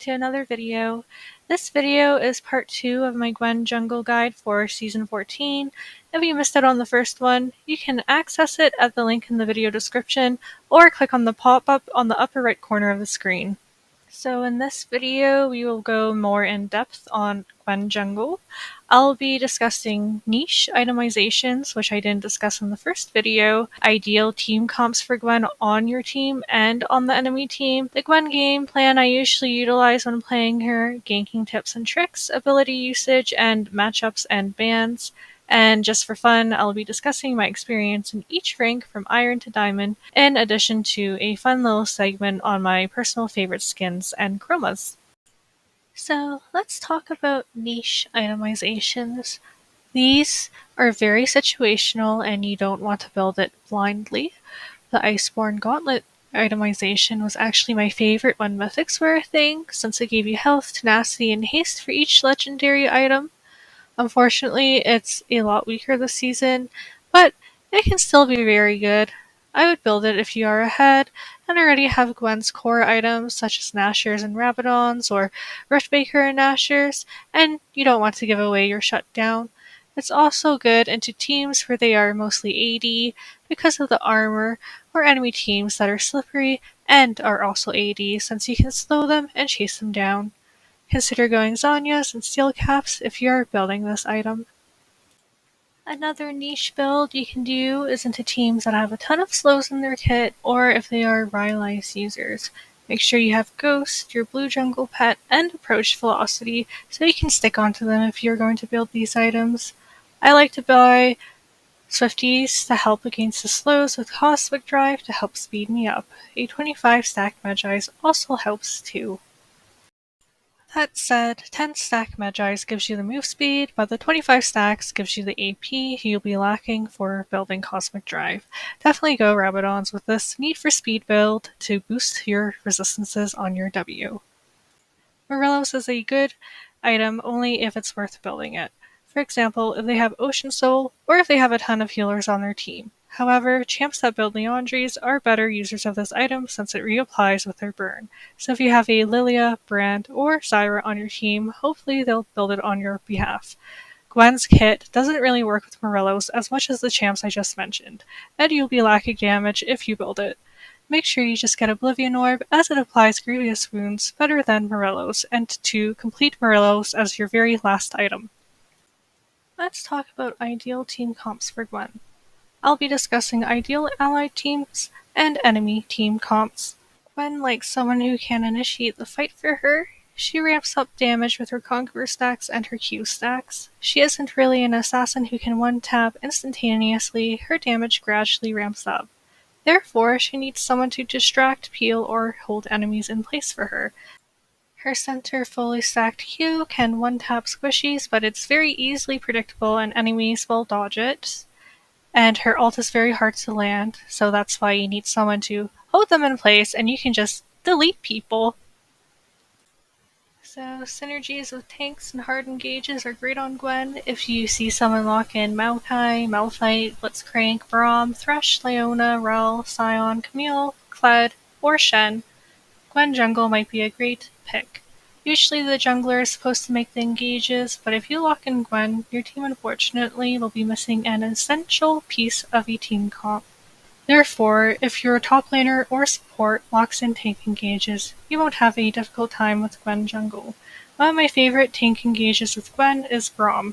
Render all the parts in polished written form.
to another video. This video is part 2 of my Gwen jungle guide for Season 14. If you missed out on the first one, you can access it at the link in the video description or click on the pop-up on the upper right corner of the screen. So in this video, we will go more in depth on Gwen jungle. I'll be discussing niche itemizations, which I didn't discuss in the first video, ideal team comps for Gwen on your team and on the enemy team, the Gwen game plan I usually utilize when playing her, ganking tips and tricks, ability usage, and matchups and bans. And just for fun, I'll be discussing my experience in each rank from Iron to Diamond, in addition to a fun little segment on my personal favorite skins and chromas. So let's talk about niche itemizations. These are very situational and you don't want to build it blindly. The Iceborne Gauntlet itemization was actually my favorite when mythics were a thing, since it gave you health, tenacity, and haste for each legendary item. Unfortunately, it's a lot weaker this season, but it can still be very good. I would build it if you are ahead and already have Gwen's core items such as Nashers and Rabadons or Riftmaker and Nashers, and you don't want to give away your shutdown. It's also good into teams where they are mostly AD because of the armor, or enemy teams that are slippery and are also AD since you can slow them and chase them down. Consider going Zanyas and Steel Caps if you are building this item. Another niche build you can do is into teams that have a ton of slows in their kit, or if they are Rylai's users. Make sure you have Ghost, your blue jungle pet, and Approach Velocity so you can stick onto them if you're going to build these items. I like to buy Swifties to help against the slows with Cosmic Drive to help speed me up. A 25 stack Magi's also helps too. That said, 10 stack Magi's gives you the move speed, but the 25 stacks gives you the AP you'll be lacking for building Cosmic Drive. Definitely go Rabadons with this need for speed build to boost your resistances on your W. Morellos is a good item only if it's worth building it. For example, if they have Ocean Soul, or if they have a ton of healers on their team. However, champs that build Leandries are better users of this item since it reapplies with their burn. So if you have a Lilia, Brand, or Zyra on your team, hopefully they'll build it on your behalf. Gwen's kit doesn't really work with Morellos as much as the champs I just mentioned, and you'll be lacking damage if you build it. Make sure you just get Oblivion Orb as it applies grievous wounds better than Morellos, and to complete Morellos as your very last item. Let's talk about ideal team comps for Gwen. I'll be discussing ideal allied teams and enemy team comps. Gwen likes someone who can initiate the fight for her. She ramps up damage with her Conqueror stacks and her Q stacks. She isn't really an assassin who can one-tap instantaneously, her damage gradually ramps up. Therefore, she needs someone to distract, peel, or hold enemies in place for her. Her center fully stacked Q can one-tap squishies, but it's very easily predictable and enemies will dodge it. And her ult is very hard to land, so that's why you need someone to hold them in place and you can just delete people. So synergies with tanks and hard engages are great on Gwen. If you see someone lock in Maokai, Malphite, Blitzcrank, Braum, Thresh, Leona, Rel, Scion, Camille, Kled, or Shen, Gwen jungle might be a great pick. Usually the jungler is supposed to make the engages, but if you lock in Gwen, your team unfortunately will be missing an essential piece of a team comp. Therefore, if your top laner or support locks in tank engages, you won't have a difficult time with Gwen jungle. One of my favorite tank engages with Gwen is Braum.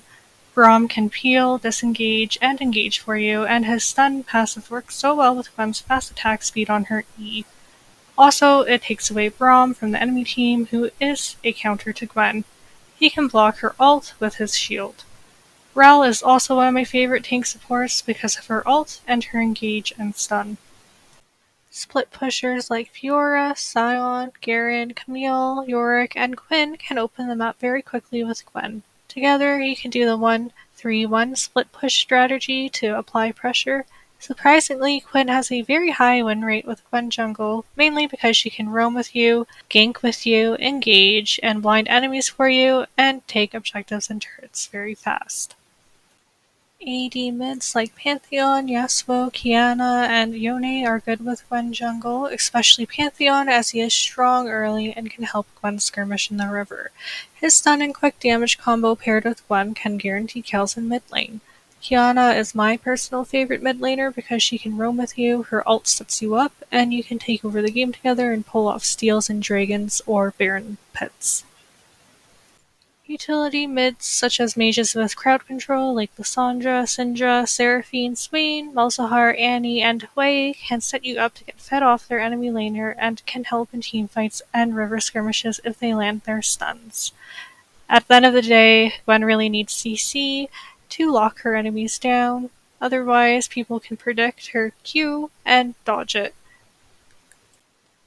Braum can peel, disengage, and engage for you, and his stun passive works so well with Gwen's fast attack speed on her E. Also, it takes away Braum from the enemy team, who is a counter to Gwen. He can block her ult with his shield. Rel is also one of my favorite tank supports because of her ult and her engage and stun. Split pushers like Fiora, Scion, Garen, Camille, Yorick, and Quinn can open the map very quickly with Gwen. Together, you can do the 1-3-1 split push strategy to apply pressure. Surprisingly, Quinn has a very high win rate with Gwen jungle, mainly because she can roam with you, gank with you, engage, and blind enemies for you, and take objectives and turrets very fast. AD mids like Pantheon, Yasuo, Kiana, and Yone are good with Gwen jungle, especially Pantheon as he is strong early and can help Gwen skirmish in the river. His stun and quick damage combo paired with Gwen can guarantee kills in mid lane. Kiana is my personal favorite mid laner because she can roam with you, her ult sets you up, and you can take over the game together and pull off steals and dragons or baron pits. Utility mids such as mages with crowd control like Lissandra, Syndra, Seraphine, Swain, Malzahar, Annie, and Hui can set you up to get fed off their enemy laner and can help in teamfights and river skirmishes if they land their stuns. At the end of the day, Gwen really needs CC to lock her enemies down, otherwise people can predict her Q and dodge it.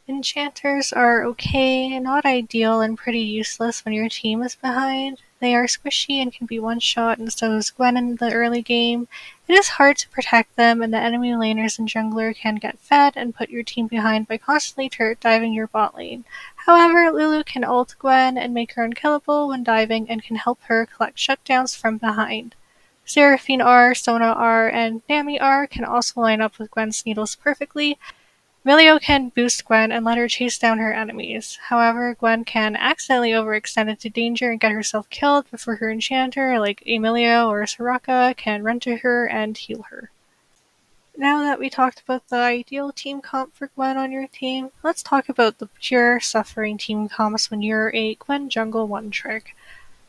Enchanters are okay, not ideal, and pretty useless when your team is behind. They are squishy and can be one-shot, and so is Gwen in the early game. It is hard to protect them, and the enemy laners and jungler can get fed and put your team behind by constantly turret diving your bot lane. However, Lulu can ult Gwen and make her unkillable when diving and can help her collect shutdowns from behind. Seraphine R, Sona R, and Nami R can also line up with Gwen's needles perfectly. Emilio can boost Gwen and let her chase down her enemies. However, Gwen can accidentally overextend into danger and get herself killed before her enchanter, like Emilio or Soraka, can run to her and heal her. Now that we talked about the ideal team comp for Gwen on your team, let's talk about the pure suffering team comps when you're a Gwen jungle one-trick.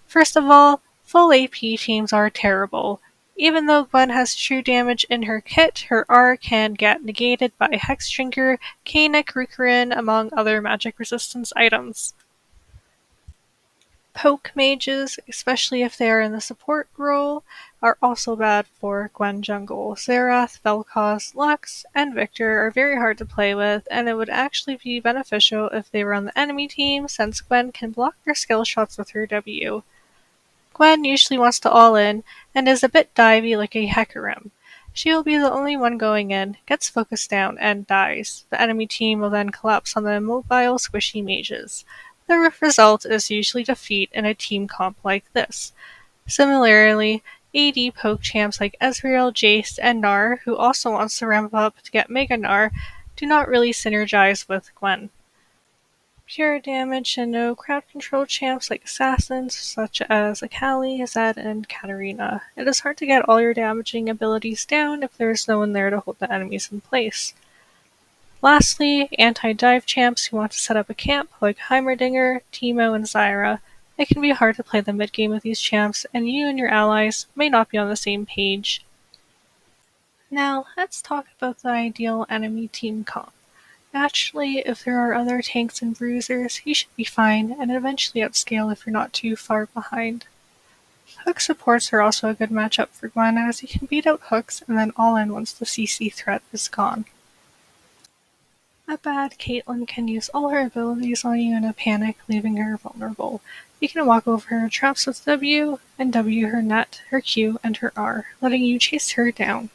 First of all, full AP teams are terrible. Even though Gwen has true damage in her kit, her R can get negated by Hexdrinker, Kanik, Rukarin, among other magic resistance items. Poke mages, especially if they are in the support role, are also bad for Gwen jungle. Xerath, Vel'Koz, Lux, and Victor are very hard to play with, and it would actually be beneficial if they were on the enemy team, since Gwen can block their skill shots with her W. Gwen usually wants to all in, and is a bit divey like a Hecarim. She will be the only one going in, gets focused down, and dies. The enemy team will then collapse on the mobile, squishy mages. The result is usually defeat in a team comp like this. Similarly, AD poke champs like Ezreal, Jace, and Gnar, who also wants to ramp up to get Mega Gnar, do not really synergize with Gwen. Pure damage and no crowd control champs like assassins such as Akali, Zed, and Katarina. It is hard to get all your damaging abilities down if there is no one there to hold the enemies in place. Lastly, anti-dive champs who want to set up a camp like Heimerdinger, Teemo, and Zyra. It can be hard to play the mid-game with these champs, and you and your allies may not be on the same page. Now, let's talk about the ideal enemy team comp. Naturally, if there are other tanks and bruisers, you should be fine, and eventually outscale if you're not too far behind. Hook supports are also a good matchup for Gwen, as you can beat out hooks and then all in once the CC threat is gone. A bad Caitlyn can use all her abilities on you in a panic, leaving her vulnerable. You can walk over her traps with W, and W her net, her Q, and her R, letting you chase her down.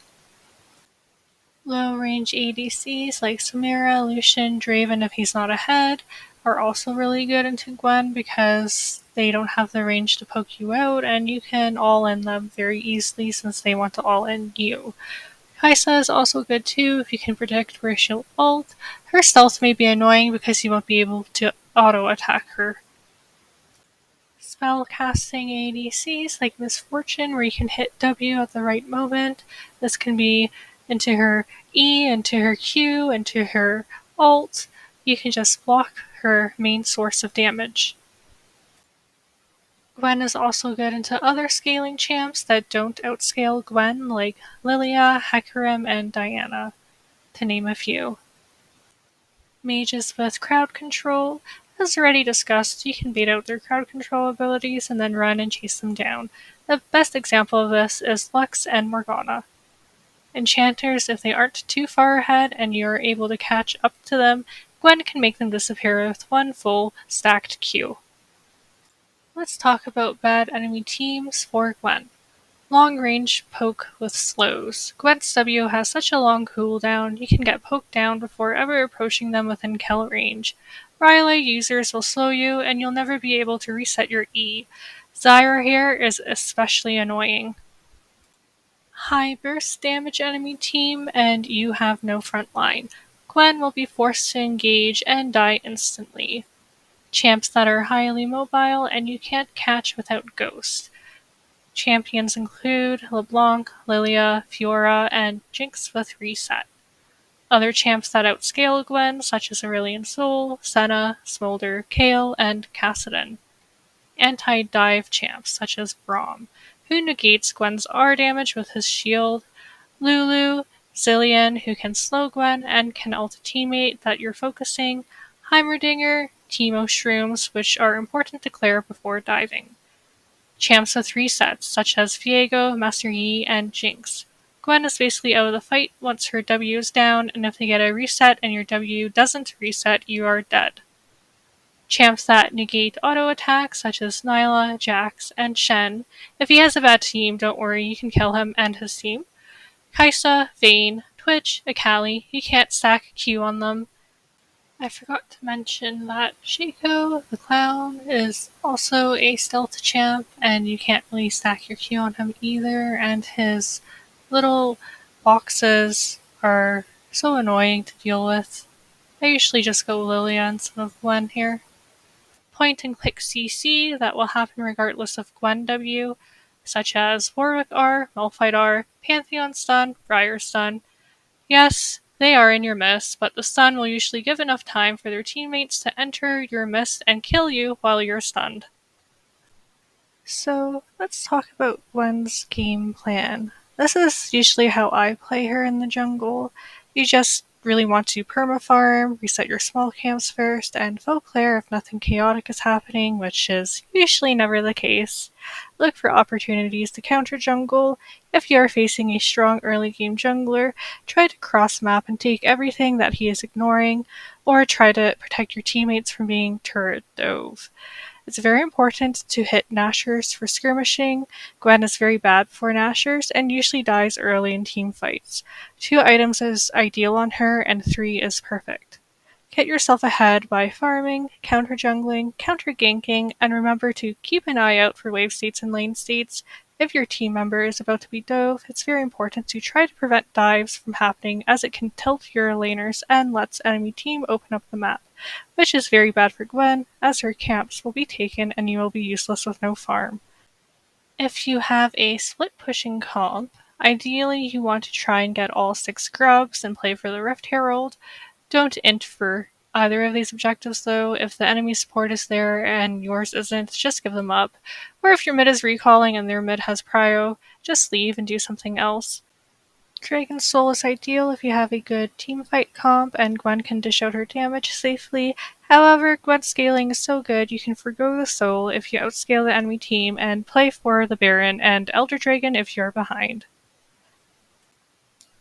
Low-range ADCs like Samira, Lucian, Draven if he's not ahead are also really good into Gwen because they don't have the range to poke you out, and you can all-in them very easily since they want to all-in you. Kai'Sa is also good too if you can predict where she'll ult. Her stealth may be annoying because you won't be able to auto-attack her. Spell-casting ADCs like Misfortune where you can hit W at the right moment. This can be into her E, into her Q, into her ult. You can just block her main source of damage. Gwen is also good into other scaling champs that don't outscale Gwen, like Lilia, Hecarim, and Diana, to name a few. Mages with crowd control. As already discussed, you can bait out their crowd control abilities and then run and chase them down. The best example of this is Lux and Morgana. Enchanters, if they aren't too far ahead and you're able to catch up to them, Gwen can make them disappear with one full stacked Q. Let's talk about bad enemy teams for Gwen. Long range poke with slows. Gwen's W has such a long cooldown, you can get poked down before ever approaching them within kill range. Rylai users will slow you and you'll never be able to reset your E. Zyra here is especially annoying. high burst damage enemy team, and you have no front line. Gwen will be forced to engage and die instantly. Champs that are highly mobile and you can't catch without Ghost. Champions include LeBlanc, Lilia, Fiora, and Jinx with Reset. Other champs that outscale Gwen, such as Aurelion Sol, Senna, Smolder, Kayle, and Kassadin. Anti-dive champs, such as Braum, who negates Gwen's R damage with his shield, Lulu, Zilean, who can slow Gwen and can ult a teammate that you're focusing, Heimerdinger, Teemo Shrooms, which are important to clear before diving. Champs with resets, such as Viego, Master Yi, and Jinx. Gwen is basically out of the fight once her W is down, and if they get a reset and your W doesn't reset, you are dead. Champs that negate auto attacks, such as Nyla, Jax, and Shen. If he has a bad team, don't worry, you can kill him and his team. Kai'Sa, Vayne, Twitch, Akali, you can't stack Q on them. I forgot to mention that Shaco, the clown, is also a stealth champ, and you can't really stack your Q on him either, and his little boxes are so annoying to deal with. I usually just go Lilia instead of Gwen here. Point and click CC that will happen regardless of Gwen W, such as Warwick R, Malphite R, Pantheon Stun, Briar Stun. Yes, they are in your mist, but the stun will usually give enough time for their teammates to enter your mist and kill you while you're stunned. So, let's talk about Gwen's game plan. This is usually how I play her in the jungle. You just really want to perma-farm, reset your small camps first, and faux clear if nothing chaotic is happening, which is usually never the case. Look for opportunities to counter jungle. If you are facing a strong early game jungler, try to cross map and take everything that he is ignoring, or try to protect your teammates from being turret dove. It's very important to hit Nashers for skirmishing. Gwen is very bad for Nashers and usually dies early in team fights. 2 items is ideal on her and 3 is perfect. Get yourself ahead by farming, counter jungling, counter ganking, and remember to keep an eye out for wave states and lane states. If your team member is about to be dove, it's very important to try to prevent dives from happening as it can tilt your laners and lets enemy team open up the map, which is very bad for Gwen, as her camps will be taken and you will be useless with no farm. If you have a split pushing comp, ideally you want to try and get all 6 grubs and play for the Rift Herald. Don't int for either of these objectives though. If the enemy support is there and yours isn't, just give them up. Or if your mid is recalling and their mid has prio, just leave and do something else. Dragon Soul is ideal if you have a good teamfight comp and Gwen can dish out her damage safely. However, Gwen's scaling is so good you can forgo the soul if you outscale the enemy team and play for the Baron and Elder Dragon if you're behind.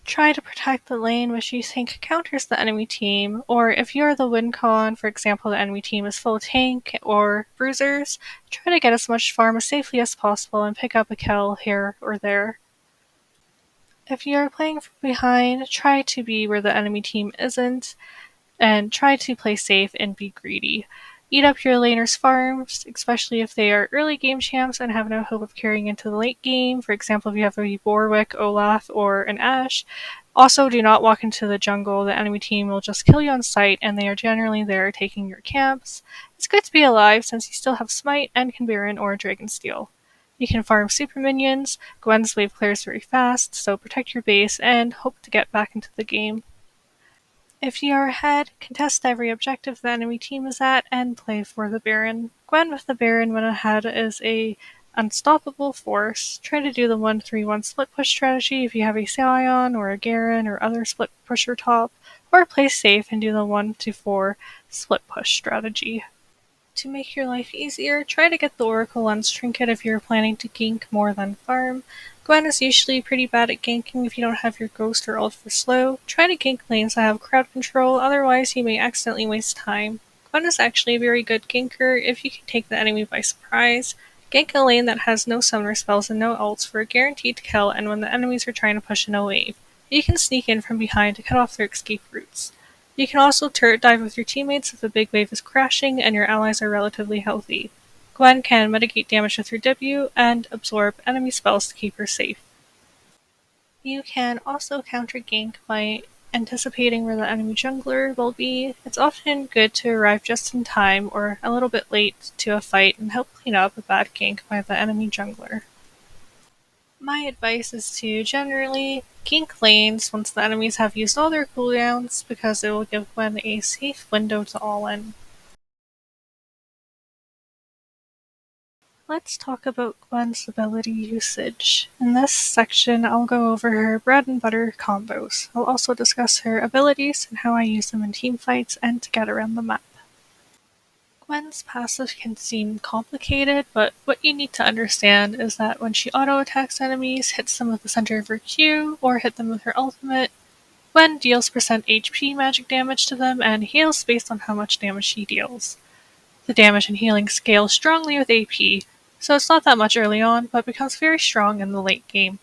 Try to protect the lane which you think counters the enemy team, or if you're the win con, for example the enemy team is full tank or bruisers, try to get as much farm as safely as possible and pick up a kill here or there. If you're playing from behind, try to be where the enemy team isn't, and try to play safe and be greedy. Eat up your laners' farms, especially if they are early game champs and have no hope of carrying into the late game. For example, if you have a Warwick, Olaf, or an Ashe. Also, do not walk into the jungle. The enemy team will just kill you on sight, and they are generally there taking your camps. It's good to be alive since you still have Smite and can Baron or Dragonsteel. You can farm super minions. Gwen's wave clears very fast, so protect your base and hope to get back into the game. If you are ahead, contest every objective the enemy team is at and play for the Baron. Gwen with the Baron when ahead is a unstoppable force. Try to do the 1-3-1 split push strategy if you have a Sion or a Garen or other split pusher top, or play safe and do the 1-4 split push strategy. To make your life easier, try to get the Oracle Lens trinket if you're planning to gank more than farm. Gwen is usually pretty bad at ganking if you don't have your Ghost or ult for slow. Try to gank lanes that have crowd control, otherwise you may accidentally waste time. Gwen is actually a very good ganker if you can take the enemy by surprise. Gank a lane that has no summoner spells and no ults for a guaranteed kill and when the enemies are trying to push in a wave. You can sneak in from behind to cut off their escape routes. You can also turret dive with your teammates if a big wave is crashing and your allies are relatively healthy. Gwen can mitigate damage with her W and absorb enemy spells to keep her safe. You can also counter gank by anticipating where the enemy jungler will be. It's often good to arrive just in time or a little bit late to a fight and help clean up a bad gank by the enemy jungler. My advice is to generally gank lanes once the enemies have used all their cooldowns because it will give Gwen a safe window to all in. Let's talk about Gwen's ability usage. In this section, I'll go over her bread and butter combos. I'll also discuss her abilities and how I use them in teamfights and to get around the map. Gwen's passive can seem complicated, but what you need to understand is that when she auto-attacks enemies, hits them with the center of her Q, or hit them with her ultimate, Gwen deals percent HP magic damage to them and heals based on how much damage she deals. The damage and healing scale strongly with AP, so it's not that much early on, but becomes very strong in the late game.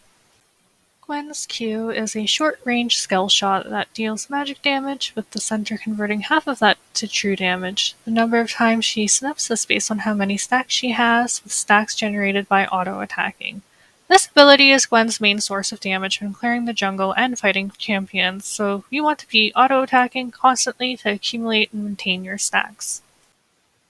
Gwen's Q is a short-range skill shot that deals magic damage, with the center converting half of that to true damage. The number of times she snips is based on how many stacks she has, with stacks generated by auto-attacking. This ability is Gwen's main source of damage when clearing the jungle and fighting champions, so you want to be auto-attacking constantly to accumulate and maintain your stacks.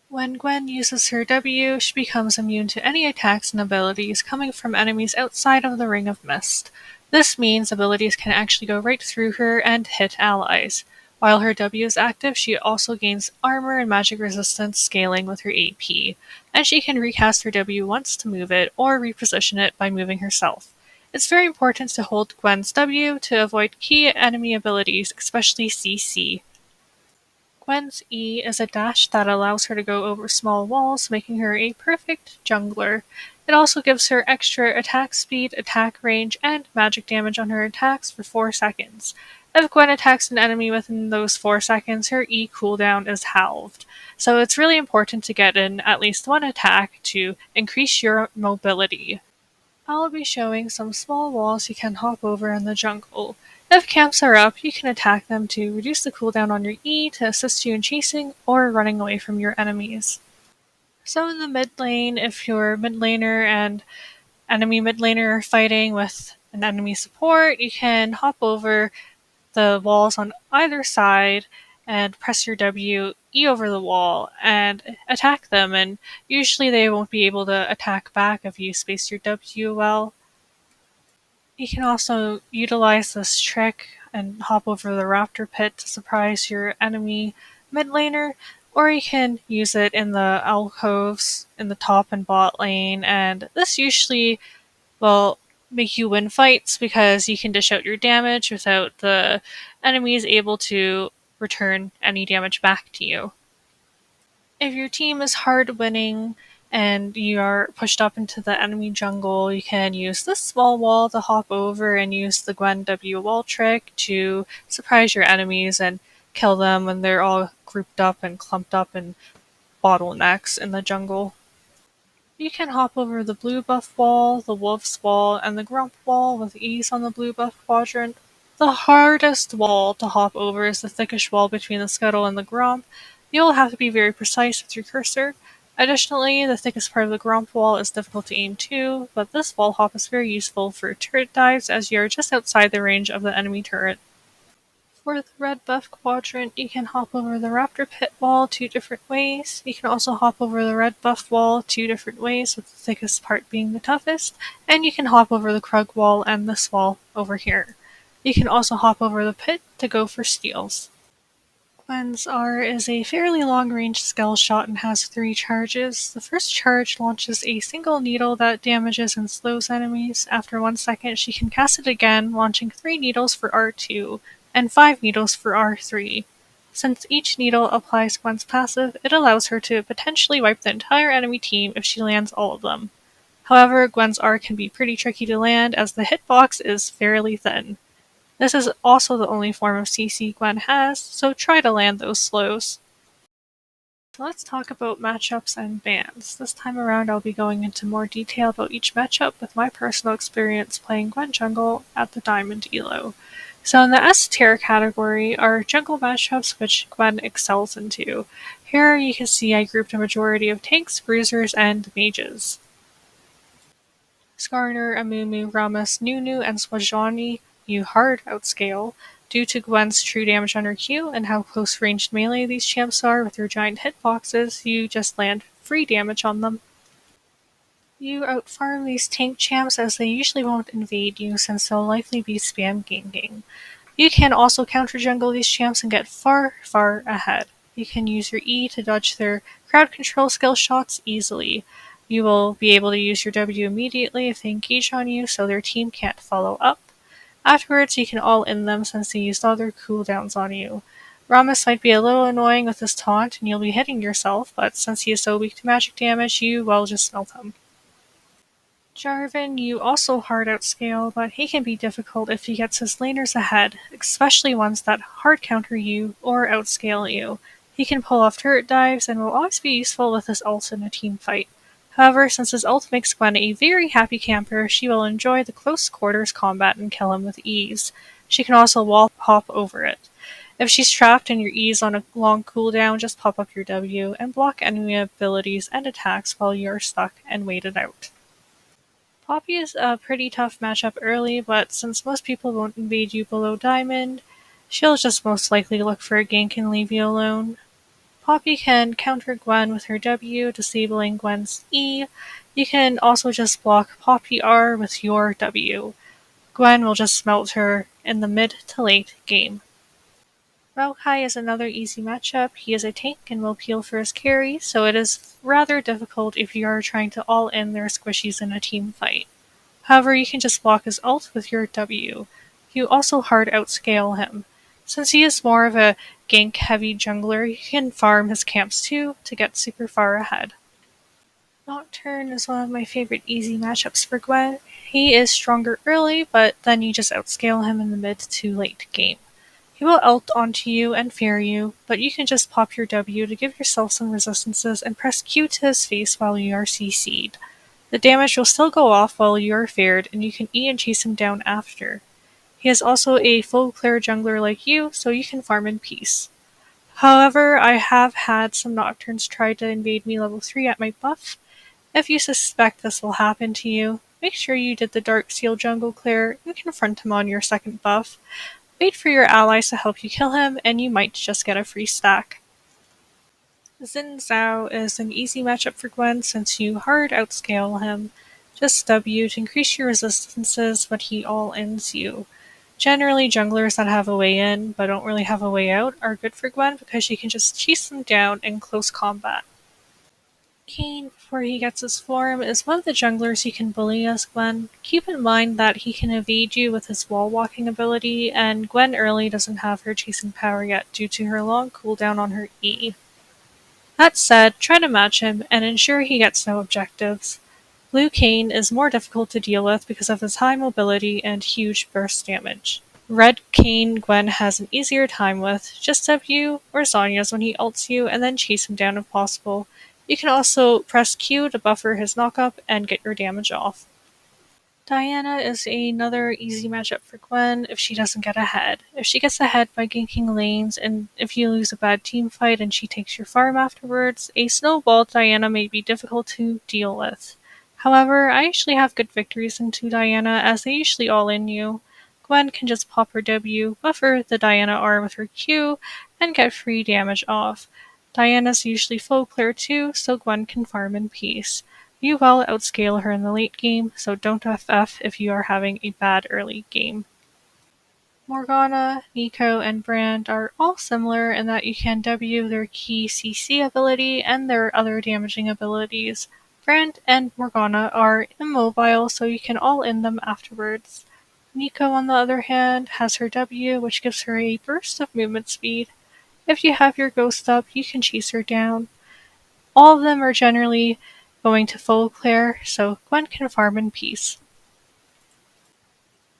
When Gwen uses her W, she becomes immune to any attacks and abilities coming from enemies outside of the Ring of Mist. This means abilities can actually go right through her and hit allies. While her W is active, she also gains armor and magic resistance scaling with her AP, and she can recast her W once to move it, or reposition it by moving herself. It's very important to hold Gwen's W to avoid key enemy abilities, especially CC. Gwen's E is a dash that allows her to go over small walls, making her a perfect jungler. It also gives her extra attack speed, attack range, and magic damage on her attacks for 4 seconds. If Gwen attacks an enemy within those 4 seconds, her E cooldown is halved. So it's really important to get in at least one attack to increase your mobility. I'll be showing some small walls you can hop over in the jungle. If camps are up, you can attack them to reduce the cooldown on your E to assist you in chasing or running away from your enemies. So in the mid lane, if your mid laner and enemy mid laner are fighting with an enemy support, you can hop over the walls on either side and press your W, E over the wall, and attack them, and usually they won't be able to attack back if you space your W well. You can also utilize this trick and hop over the raptor pit to surprise your enemy mid laner, or you can use it in the alcoves in the top and bot lane, and this usually will make you win fights because you can dish out your damage without the enemies able to return any damage back to you. If your team is hard winning and you are pushed up into the enemy jungle, you can use this small wall to hop over and use the Gwen W wall trick to surprise your enemies and kill them when they're all grouped up and clumped up in bottlenecks in the jungle. You can hop over the blue buff wall, the wolf's wall, and the grump wall with ease on the blue buff quadrant. The hardest wall to hop over is the thickish wall between the scuttle and the grump. You'll have to be very precise with your cursor. Additionally, the thickest part of the grump wall is difficult to aim too, but this wall hop is very useful for turret dives as you are just outside the range of the enemy turret. For the red buff quadrant, you can hop over the raptor pit wall 2 different ways. You can also hop over the red buff wall 2 different ways, with the thickest part being the toughest, and you can hop over the Krug wall and this wall over here. You can also hop over the pit to go for steals. Gwen's R is a fairly long-range skill shot and has 3 charges. The first charge launches a single needle that damages and slows enemies. After 1 second, she can cast it again, launching 3 needles for R2 and 5 needles for R3. Since each needle applies Gwen's passive, it allows her to potentially wipe the entire enemy team if she lands all of them. However, Gwen's R can be pretty tricky to land as the hitbox is fairly thin. This is also the only form of CC Gwen has, so try to land those slows. Let's talk about matchups and bans. This time around I'll be going into more detail about each matchup with my personal experience playing Gwen jungle at the Diamond Elo. So in the S tier category are jungle matchups which Gwen excels into. Here you can see I grouped a majority of tanks, bruisers, and mages. Skarner, Amumu, Rammus, Nunu, and Swajani you hard outscale. Due to Gwen's true damage on her Q and how close ranged melee these champs are with their giant hitboxes, you just land free damage on them. You outfarm these tank champs as they usually won't invade you since they'll likely be spam ganking. You can also counter jungle these champs and get far, far ahead. You can use your E to dodge their crowd control skill shots easily. You will be able to use your W immediately if they engage on you so their team can't follow up. Afterwards, you can all-in them since they used all their cooldowns on you. Rammus might be a little annoying with his taunt and you'll be hitting yourself, but since he is so weak to magic damage, you, well, just melt him. Jarvan you also hard outscale, but he can be difficult if he gets his laners ahead, especially ones that hard counter you or outscale you. He can pull off turret dives and will always be useful with his ult in a team fight. However, since his ult makes Gwen a very happy camper, she will enjoy the close quarters combat and kill him with ease. She can also wall hop over it. If she's trapped and your E is on a long cooldown, just pop up your W and block enemy abilities and attacks while you are stuck and wait it out. Poppy is a pretty tough matchup early, but since most people won't invade you below Diamond, she'll just most likely look for a gank and leave you alone. Poppy can counter Gwen with her W, disabling Gwen's E. You can also just block Poppy R with your W. Gwen will just smelt her in the mid to late game. Maokai is another easy matchup. He is a tank and will peel for his carry, so it is rather difficult if you are trying to all-in their squishies in a team fight. However, you can just block his ult with your W. You also hard outscale him. Since he is more of a gank-heavy jungler, you can farm his camps too to get super far ahead. Nocturne is one of my favorite easy matchups for Gwen. He is stronger early, but then you just outscale him in the mid to late game. He will ult onto you and fear you, but you can just pop your W to give yourself some resistances and press Q to his face while you are CC'd. The damage will still go off while you are feared, and you can E and chase him down after. He is also a full clear jungler like you, so you can farm in peace. However, I have had some Nocturnes try to invade me level 3 at my buff. If you suspect this will happen to you, make sure you did the Dark Seal jungle clear and confront him on your second buff. Wait for your allies to help you kill him, and you might just get a free stack. Xin Zhao is an easy matchup for Gwen since you hard outscale him. Just W to increase your resistances when he all-ins you. Generally, junglers that have a way in but don't really have a way out are good for Gwen because you can just chase them down in close combat. Kayn, before he gets his form, is one of the junglers you can bully as Gwen. Keep in mind that he can evade you with his wall walking ability, and Gwen early doesn't have her chasing power yet due to her long cooldown on her E. That said, try to match him and ensure he gets no objectives. Blue Kayn is more difficult to deal with because of his high mobility and huge burst damage. Red Kayn Gwen has an easier time with, just W or Zhonya's when he ults you and then chase him down if possible. You can also press Q to buffer his knockup and get your damage off. Diana is another easy matchup for Gwen if she doesn't get ahead. If she gets ahead by ganking lanes, and if you lose a bad team fight and she takes your farm afterwards, a snowball Diana may be difficult to deal with. However, I usually have good victories into Diana as they usually all in you. Gwen can just pop her W, buffer the Diana R with her Q, and get free damage off. Diana's usually full clear too, so Gwen can farm in peace. You will outscale her in the late game, so don't FF if you are having a bad early game. Morgana, Nico, and Brand are all similar in that you can W their key CC ability and their other damaging abilities. Brand and Morgana are immobile, so you can all-in them afterwards. Nico, on the other hand, has her W, which gives her a burst of movement speed. If you have your ghost up, you can chase her down. All of them are generally going to full clear, so Gwen can farm in peace.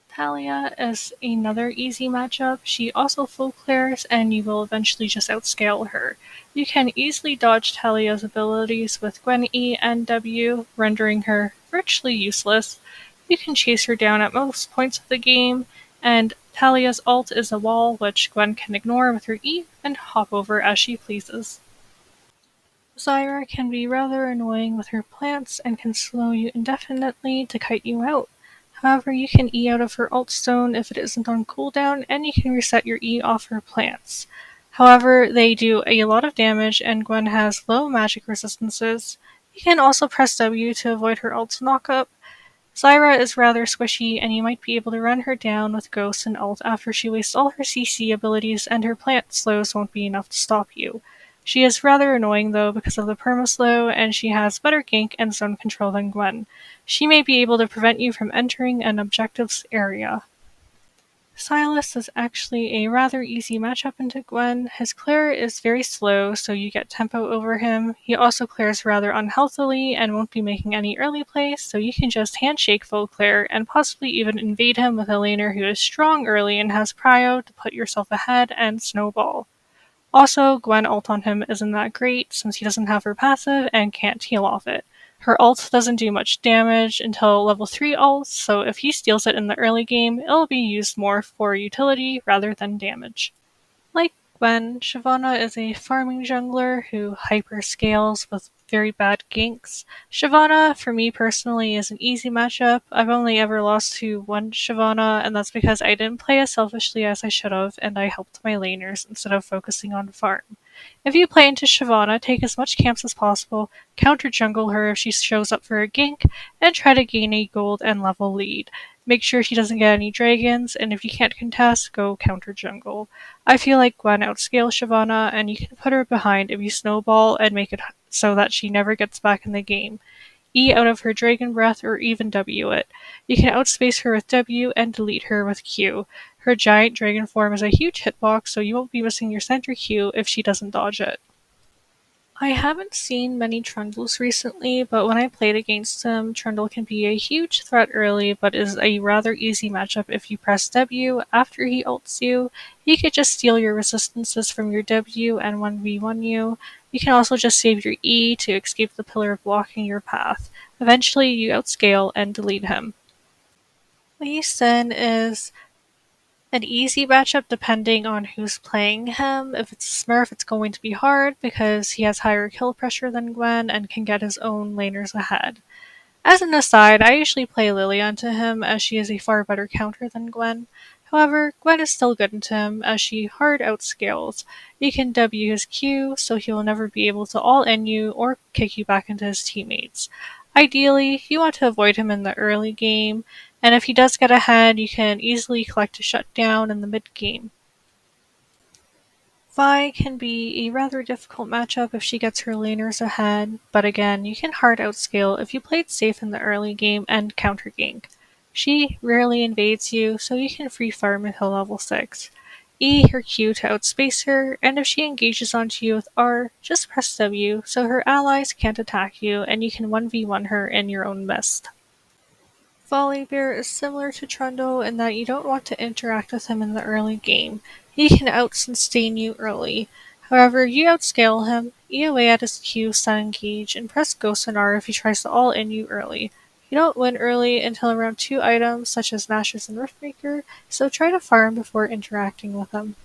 Talia is another easy matchup. She also full clears, and you will eventually just outscale her. You can easily dodge Talia's abilities with Gwen E and W, rendering her virtually useless. You can chase her down at most points of the game, and Talia's ult is a wall which Gwen can ignore with her E and hop over as she pleases. Zyra can be rather annoying with her plants and can slow you indefinitely to kite you out. However, you can E out of her ult stone if it isn't on cooldown, and you can reset your E off her plants. However, they do a lot of damage, and Gwen has low magic resistances. You can also press W to avoid her ult's knockup. Zyra is rather squishy, and you might be able to run her down with Ghost and ult after she wastes all her CC abilities, and her plant slows won't be enough to stop you. She is rather annoying though because of the perma-slow, and she has better gank and zone control than Gwen. She may be able to prevent you from entering an objective's area. Silas is actually a rather easy matchup into Gwen. His clear is very slow, so you get tempo over him. He also clears rather unhealthily and won't be making any early plays, so you can just handshake full clear and possibly even invade him with a laner who is strong early and has prio to put yourself ahead and snowball. Also, Gwen ult on him isn't that great since he doesn't have her passive and can't heal off it. Her ult doesn't do much damage until level 3 ults, so if he steals it in the early game, it'll be used more for utility rather than damage. Like Gwen, Shyvana is a farming jungler who hyper-scales with very bad ganks. Shyvana, for me personally, is an easy matchup. I've only ever lost to one Shyvana, and that's because I didn't play as selfishly as I should have, and I helped my laners instead of focusing on farm. If you play into Shyvana, take as much camps as possible, counter jungle her if she shows up for a gank, and try to gain a gold and level lead. Make sure she doesn't get any dragons, and if you can't contest, go counter jungle. I feel like Gwen outscales Shyvana, and you can put her behind if you snowball and make it so that she never gets back in the game. E out of her Dragon Breath or even W it. You can outspace her with W and delete her with Q. Her giant dragon form is a huge hitbox, so you won't be missing your center Q if she doesn't dodge it. I haven't seen many Trundles recently, but when I played against him, Trundle can be a huge threat early, but is a rather easy matchup if you press W after he ults you. He could just steal your resistances from your W and 1v1 you. You can also just save your E to escape the pillar blocking your path. Eventually, you outscale and delete him. Lee Sin is an easy matchup depending on who's playing him. If it's a Smurf, it's going to be hard because he has higher kill pressure than Gwen and can get his own laners ahead. As an aside, I usually play Lily onto him as she is a far better counter than Gwen. However, Gwen is still good into him as she hard outscales. You can W his Q, so he will never be able to all-in you or kick you back into his teammates. Ideally, you want to avoid him in the early game, and if he does get ahead, you can easily collect a shutdown in the mid-game. Vi can be a rather difficult matchup if she gets her laners ahead, but again, you can hard outscale if you played safe in the early game and counter gank. She rarely invades you, so you can free farm until level 6. E her Q to outspace her, and if she engages onto you with R, just press W so her allies can't attack you and you can 1v1 her in your own mist. Volibear is similar to Trundle in that you don't want to interact with him in the early game. He can out-sustain you early. However, you outscale him, E away at his Q, stun engage, and press Ghost and R if he tries to all-in you early. You don't win early until around 2 items such as Nashers and Riftmaker, so try to farm before interacting with him.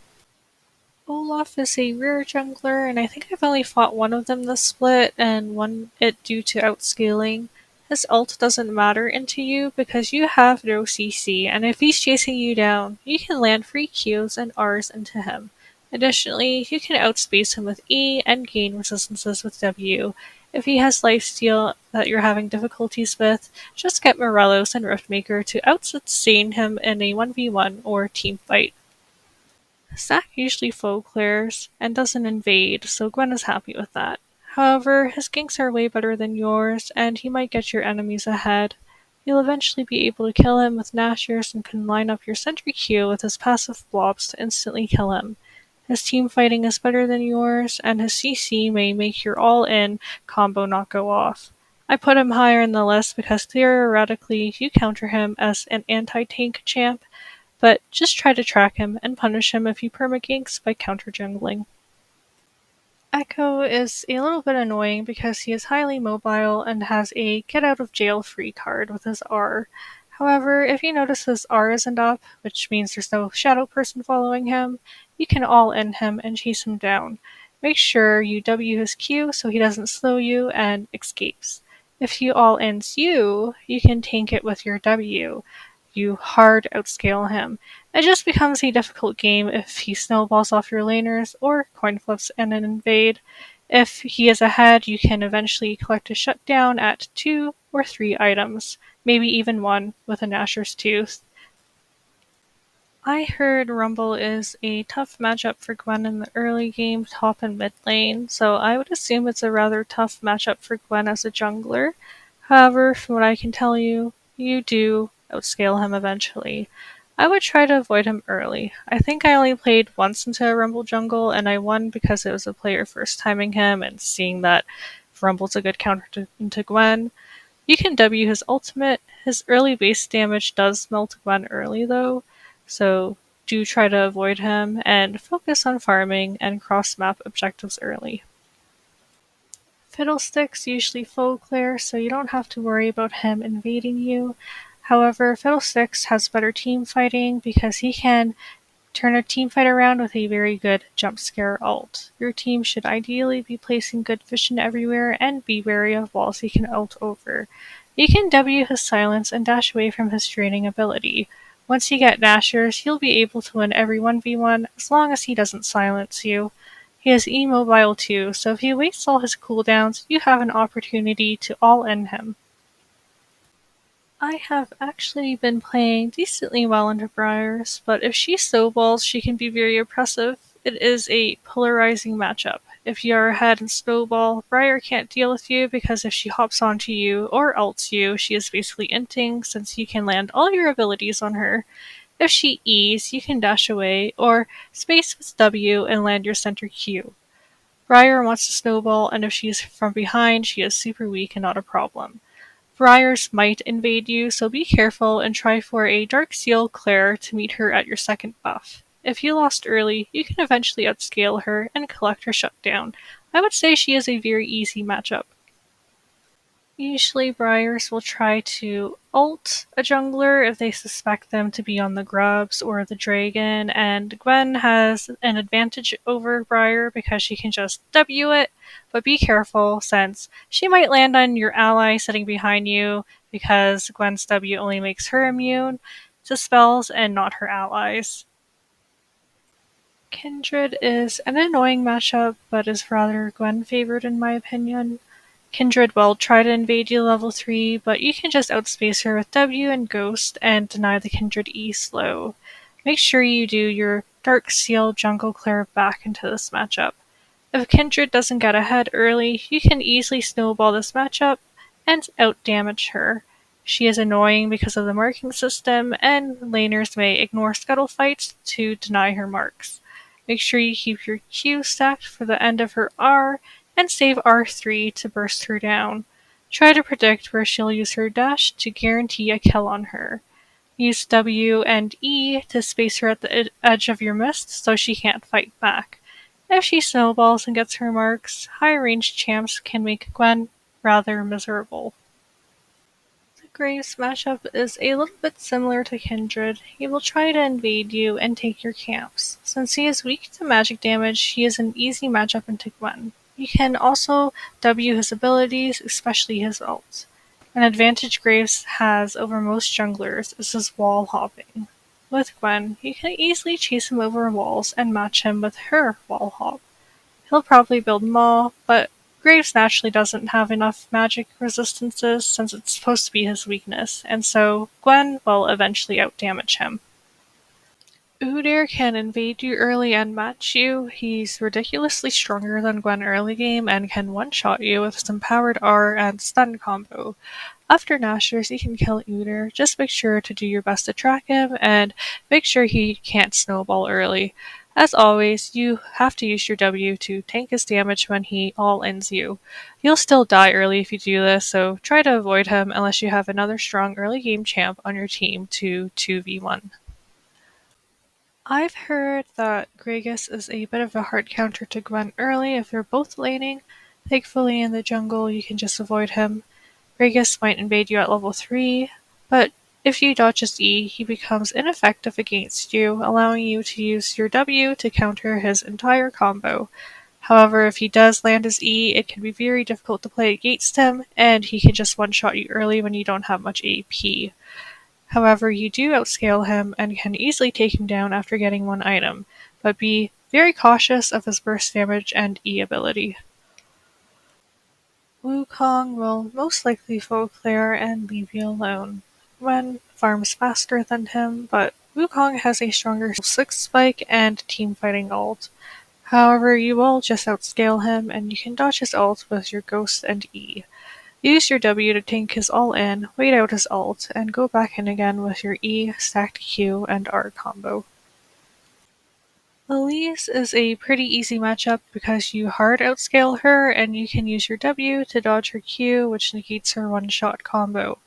Olaf is a rare jungler, and I think I've only fought one of them this split, and won it due to outscaling. His ult doesn't matter into you because you have no CC, and if he's chasing you down, you can land free Qs and Rs into him. Additionally, you can outspace him with E and gain resistances with W. If he has lifesteal that you're having difficulties with, just get Morelos and Riftmaker to out-sustain him in a 1v1 or team fight. Zac usually full clears and doesn't invade, so Gwen is happy with that. However, his ganks are way better than yours, and he might get your enemies ahead. You'll eventually be able to kill him with Nashers and can line up your sentry Q with his passive blobs to instantly kill him. His team fighting is better than yours, and his CC may make your all-in combo not go off. I put him higher in the list because theoretically you counter him as an anti-tank champ, but just try to track him and punish him if he permaganks by counter-jungling. Echo is a little bit annoying because he is highly mobile and has a get-out-of-jail-free card with his R. However, if you notice his R isn't up, which means there's no shadow person following him, you can all-in him and chase him down. Make sure you W his Q so he doesn't slow you and escapes. If he all ends you, you can tank it with your W. You hard outscale him. It just becomes a difficult game if he snowballs off your laners or coin flips and an invade. If he is ahead, you can eventually collect a shutdown at 2 or 3 items, maybe even 1 with a Nashor's Tooth. I heard Rumble is a tough matchup for Gwen in the early game, top and mid lane, so I would assume it's a rather tough matchup for Gwen as a jungler. However, from what I can tell you, you do outscale him eventually. I would try to avoid him early. I think I only played once into a Rumble jungle, and I won because it was a player first timing him and seeing that Rumble's a good counter into Gwen. You can W his ultimate. His early base damage does melt Gwen early though, so do try to avoid him and focus on farming and cross-map objectives early. Fiddlesticks usually full clear, so you don't have to worry about him invading you. However, Fiddlesticks has better team fighting because he can turn a team fight around with a very good jump scare ult. Your team should ideally be placing good vision everywhere and be wary of walls he can ult over. You can W his silence and dash away from his draining ability. Once you get Nashers, you'll be able to win every 1v1 as long as he doesn't silence you. He is immobile too, so if he wastes all his cooldowns, you have an opportunity to all-in him. I have actually been playing decently well into Briars, but if she snowballs, she can be very oppressive. It is a polarizing matchup. If you are ahead in snowball, Briar can't deal with you because if she hops onto you or ults you, she is basically inting since you can land all your abilities on her. If she E's, you can dash away, or space with W and land your center Q. Briar wants to snowball, and if she's from behind, she is super weak and not a problem. Briars might invade you, so be careful and try for a Dark Seal Claire to meet her at your second buff. If you lost early, you can eventually outscale her and collect her shutdown. I would say she is a very easy matchup. Usually Briars will try to ult a jungler if they suspect them to be on the grubs or the dragon, and Gwen has an advantage over Briar because she can just W it, but be careful since she might land on your ally sitting behind you because Gwen's W only makes her immune to spells and not her allies. Kindred is an annoying matchup, but is rather Gwen favored in my opinion. Kindred will try to invade you level 3, but you can just outspace her with W and Ghost and deny the Kindred E slow. Make sure you do your Dark Seal Jungle Clear back into this matchup. If Kindred doesn't get ahead early, you can easily snowball this matchup and outdamage her. She is annoying because of the marking system, and laners may ignore scuttle fights to deny her marks. Make sure you keep your Q stacked for the end of her R, and save R3 to burst her down. Try to predict where she'll use her dash to guarantee a kill on her. Use W and E to space her at the edge of your mist so she can't fight back. If she snowballs and gets her marks, high range champs can make Gwen rather miserable. The Graves matchup is a little bit similar to Kindred. He will try to invade you and take your camps. Since he is weak to magic damage, he is an easy matchup into Gwen. You can also W his abilities, especially his ult. An advantage Graves has over most junglers is his wall hopping. With Gwen, you can easily chase him over walls and match him with her wall hop. He'll probably build Maw, but Graves naturally doesn't have enough magic resistances since it's supposed to be his weakness, and so Gwen will eventually outdamage him. Udyr can invade you early and match you. He's ridiculously stronger than Gwen early game and can one-shot you with some powered R and stun combo. After Nashers, you can kill Udyr. Just make sure to do your best to track him and make sure he can't snowball early. As always, you have to use your W to tank his damage when he all-ins you. You'll still die early if you do this, so try to avoid him unless you have another strong early game champ on your team to 2v1. I've heard that Gragas is a bit of a hard counter to Gwen early if they're both laning. Thankfully in the jungle you can just avoid him. Gragas might invade you at level 3, but if you dodge his E, he becomes ineffective against you, allowing you to use your W to counter his entire combo. However, if he does land his E, it can be very difficult to play against him, and he can just one-shot you early when you don't have much AP. However, you do outscale him and can easily take him down after getting one item, but be very cautious of his burst damage and E ability. Wukong will most likely full clear and leave you alone. Gwen farms faster than him, but Wukong has a stronger 6 spike and team fighting ult. However, you will just outscale him and you can dodge his ult with your Ghost and E. Use your W to tank his all in, wait out his ult, and go back in again with your E, stacked Q, and R combo. Elise is a pretty easy matchup because you hard outscale her and you can use your W to dodge her Q, which negates her one-shot combo.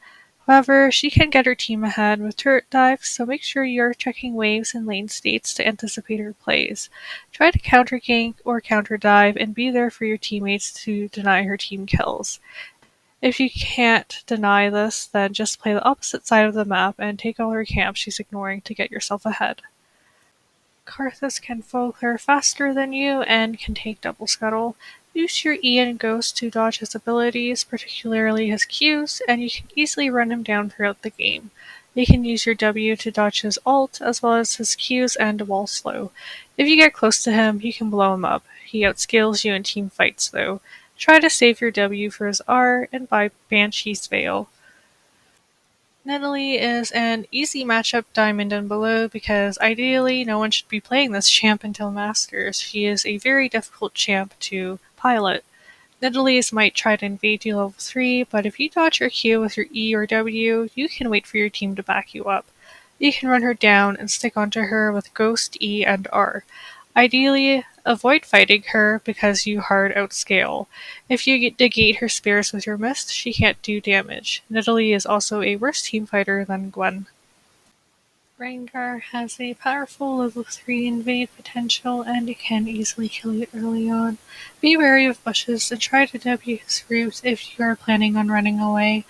However, she can get her team ahead with turret dives, so make sure you're checking waves and lane states to anticipate her plays. Try to counter gank or counter dive and be there for your teammates to deny her team kills. If you can't deny this, then just play the opposite side of the map and take all her camps she's ignoring to get yourself ahead. Karthus can full clear faster than you and can take double scuttle. Use your E and Ghost to dodge his abilities, particularly his Qs, and you can easily run him down throughout the game. You can use your W to dodge his ult, as well as his Qs and wall slow. If you get close to him, you can blow him up. He outscales you in team fights though. Try to save your W for his R and buy Banshee's Veil. Nidalee is an easy matchup Diamond and below because ideally no one should be playing this champ until Masters. She is a very difficult champ to pilot. Nidalee's might try to invade you level 3, but if you dodge your Q with your E or W, you can wait for your team to back you up. You can run her down and stick onto her with Ghost, E, and R. Ideally, avoid fighting her because you hard outscale. If you negate her spears with your mist, she can't do damage. Nidalee is also a worse team fighter than Gwen. Rengar has a powerful level 3 invade potential and it can easily kill you early on. Be wary of bushes and try to W his root if you are planning on running away.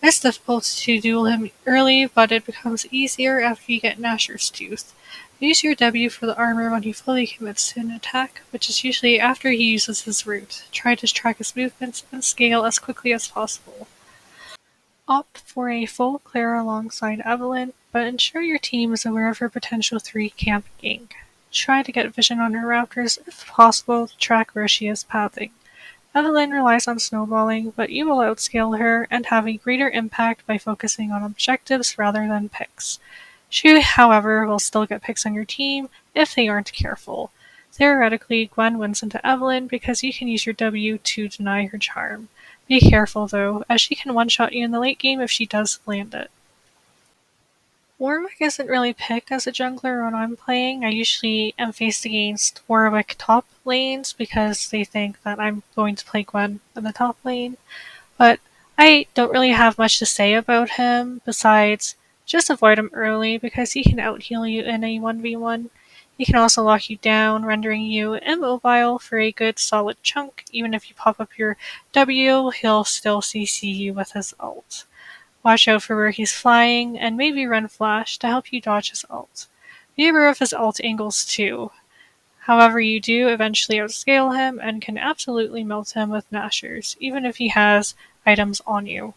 It's difficult to duel him early, but it becomes easier after you get Nashor's Tooth. Use your W for the armor when he fully commits to an attack, which is usually after he uses his root. Try to track his movements and scale as quickly as possible. Opt for a full clear alongside Evelyn, but ensure your team is aware of her potential 3 camp gank. Try to get vision on her raptors if possible to track where she is pathing. Evelyn relies on snowballing, but you will outscale her and have a greater impact by focusing on objectives rather than picks. She, however, will still get picks on your team if they aren't careful. Theoretically, Gwen wins into Evelyn because you can use your W to deny her charm. Be careful though, as she can one-shot you in the late game if she does land it. Warwick isn't really picked as a jungler when I'm playing. I usually am faced against Warwick top lanes because they think that I'm going to play Gwen in the top lane. But I don't really have much to say about him besides just avoid him early because he can out-heal you in a 1v1. He can also lock you down, rendering you immobile for a good solid chunk. Even if you pop up your W, he'll still CC you with his ult. Watch out for where he's flying, and maybe run flash to help you dodge his ult. Be aware of his ult angles too. However, you do eventually outscale him and can absolutely melt him with Nashers, even if he has items on you.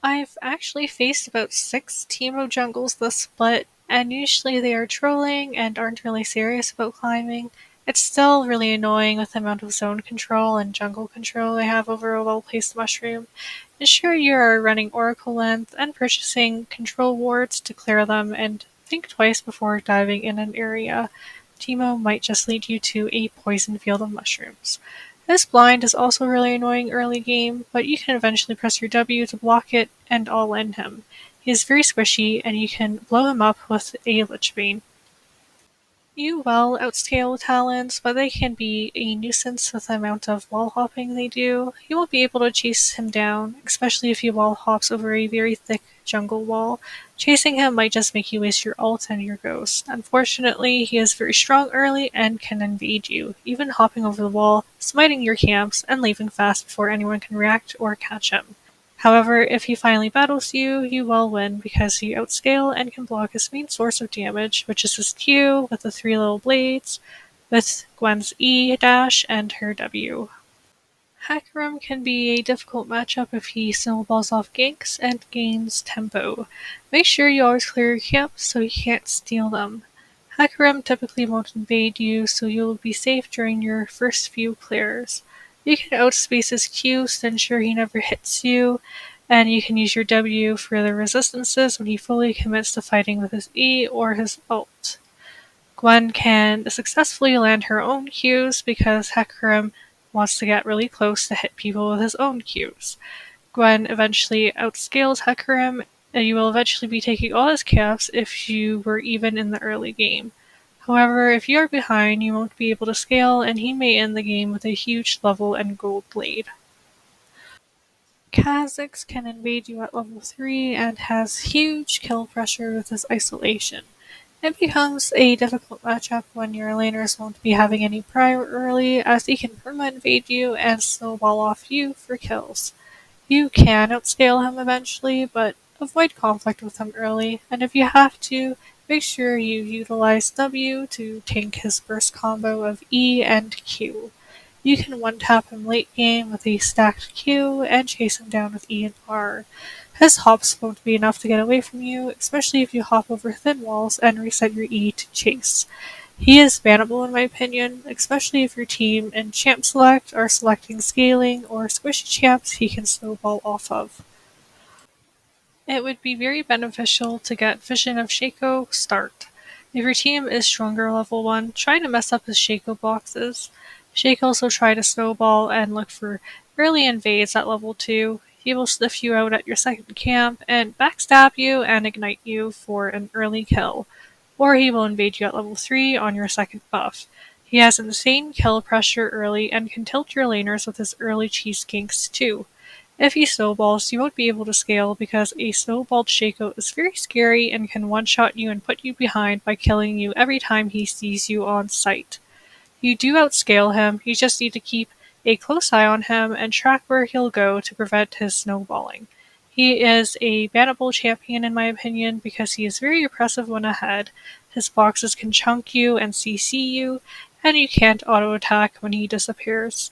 I've actually faced about 6 Teemo jungles this split, and usually they are trolling and aren't really serious about climbing. It's still really annoying with the amount of zone control and jungle control they have over a well-placed mushroom. Ensure you are running Oracle Length and purchasing control wards to clear them, and think twice before diving in an area. Teemo might just lead you to a poison field of mushrooms. This blind is also really annoying early game, but you can eventually press your W to block it and all in him. He is very squishy, and you can blow him up with a Lich Bane. You well outscale talents, but they can be a nuisance with the amount of wall hopping they do. You won't be able to chase him down, especially if he wall hops over a very thick jungle wall. Chasing him might just make you waste your ult and your ghost. Unfortunately, he is very strong early and can invade you, even hopping over the wall, smiting your camps, and leaving fast before anyone can react or catch him. However, if he finally battles you, you will win because you outscale and can block his main source of damage, which is his Q with the 3 little blades. with Gwen's E dash and her W. Hakuram can be a difficult matchup if he snowballs off ganks and gains tempo. Make sure you always clear your camps so he can't steal them. Hakuram typically won't invade you, so you'll be safe during your first few clears. You can outspace his Qs to ensure he never hits you, and you can use your W for the resistances when he fully commits to fighting with his E or his ult. Gwen can successfully land her own Qs because Hecarim wants to get really close to hit people with his own Qs. Gwen eventually outscales Hecarim, and you will eventually be taking all his camps if you were even in the early game. However, if you are behind, you won't be able to scale, and he may end the game with a huge level and gold blade. Kha'Zix can invade you at level 3 and has huge kill pressure with his isolation. It becomes a difficult matchup when your laners won't be having any prior early, as he can perma-invade you and snowball off you for kills. You can outscale him eventually, but avoid conflict with him early, and if you have to, make sure you utilize W to tank his burst combo of E and Q. You can one-tap him late game with a stacked Q and chase him down with E and R. His hops won't be enough to get away from you, especially if you hop over thin walls and reset your E to chase. He is bannable in my opinion, especially if your team and champ select are selecting scaling or squishy champs he can snowball off of. It would be very beneficial to get Vision of Shaco start. If your team is stronger level 1, try to mess up his Shaco boxes. Shakos will try to snowball and look for early invades at level 2. He will sniff you out at your second camp and backstab you and ignite you for an early kill. Or he will invade you at level 3 on your second buff. He has insane kill pressure early and can tilt your laners with his early cheese ganks too. If he snowballs, you won't be able to scale because a snowballed Shaco is very scary and can one-shot you and put you behind by killing you every time he sees you on sight. You do outscale him, you just need to keep a close eye on him and track where he'll go to prevent his snowballing. He is a bannable champion in my opinion because he is very oppressive when ahead. His boxes can chunk you and CC you, and you can't auto-attack when he disappears.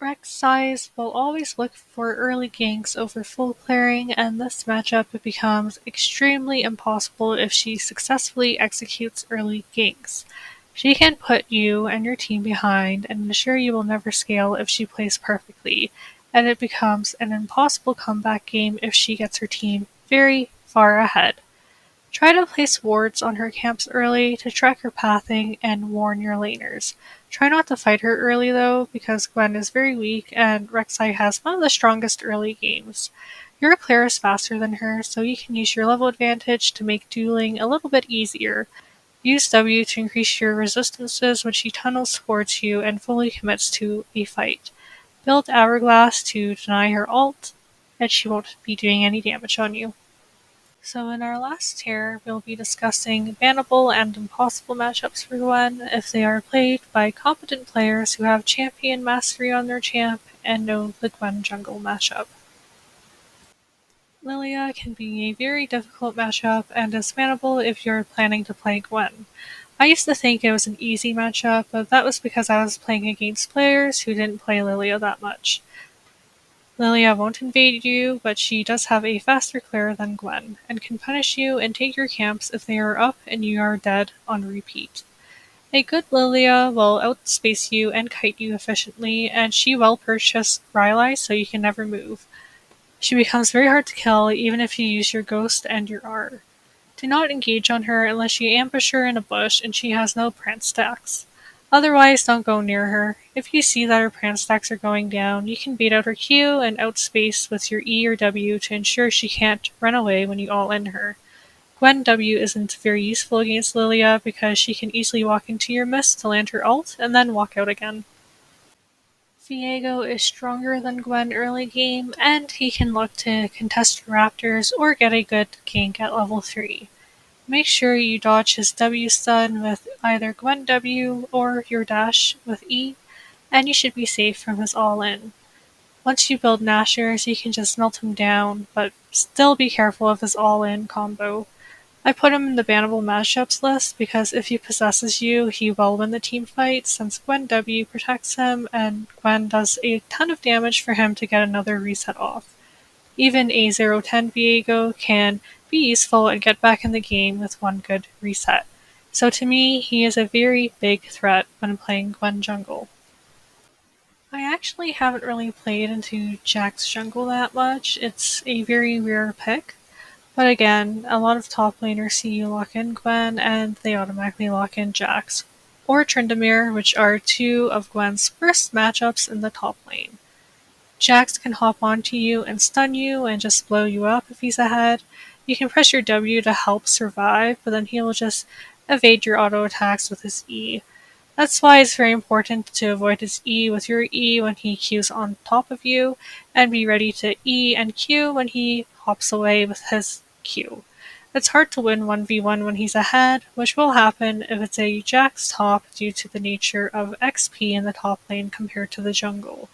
Rek'Sai's will always look for early ganks over full clearing, and this matchup becomes extremely impossible if she successfully executes early ganks. She can put you and your team behind and ensure you will never scale if she plays perfectly, and it becomes an impossible comeback game if she gets her team very far ahead. Try to place wards on her camps early to track her pathing and warn your laners. Try not to fight her early though, because Gwen is very weak and Rek'Sai has one of the strongest early games. Your clear is faster than her, so you can use your level advantage to make dueling a little bit easier. Use W to increase your resistances when she tunnels towards you and fully commits to a fight. Build Hourglass to deny her ult, and she won't be doing any damage on you. So in our last tier, we'll be discussing bannable and impossible matchups for Gwen if they are played by competent players who have champion mastery on their champ and know the Gwen jungle matchup. Lilia can be a very difficult matchup and is bannable if you're planning to play Gwen. I used to think it was an easy matchup, but that was because I was playing against players who didn't play Lilia that much. Lilia won't invade you, but she does have a faster clear than Gwen, and can punish you and take your camps if they are up and you are dead on repeat. A good Lilia will outspace you and kite you efficiently, and she will purchase Rylai so you can never move. She becomes very hard to kill even if you use your Ghost and your R. Do not engage on her unless you ambush her in a bush and she has no prance stacks. Otherwise, don't go near her. If you see that her prance stacks are going down, you can bait out her Q and outspace with your E or W to ensure she can't run away when you all-in her. Gwen W isn't very useful against Lilia because she can easily walk into your mist to land her ult and then walk out again. Viego is stronger than Gwen early game, and he can look to contest Raptors or get a good gank at level 3. Make sure you dodge his W stun with either Gwen W or your dash with E, and you should be safe from his all-in. Once you build Nashers, you can just melt him down, but still be careful of his all-in combo. I put him in the bannable matchups list because if he possesses you, he will win the team fight since Gwen W protects him and Gwen does a ton of damage for him to get another reset off. Even a 0-10 Viego can be useful and get back in the game with one good reset. So to me, he is a very big threat when playing Gwen jungle. I actually haven't really played into Jack's jungle that much. It's a very rare pick. But again, a lot of top laners see you lock in Gwen and they automatically lock in Jax. Or Tryndamere, which are two of Gwen's first matchups in the top lane. Jax can hop onto you and stun you and just blow you up if he's ahead. You can press your W to help survive, but then he will just evade your auto attacks with his E. That's why it's very important to avoid his E with your E when he Qs on top of you, and be ready to E and Q when he hops away with his Q. It's hard to win 1v1 when he's ahead, which will happen if it's a Jax top due to the nature of XP in the top lane compared to the jungle.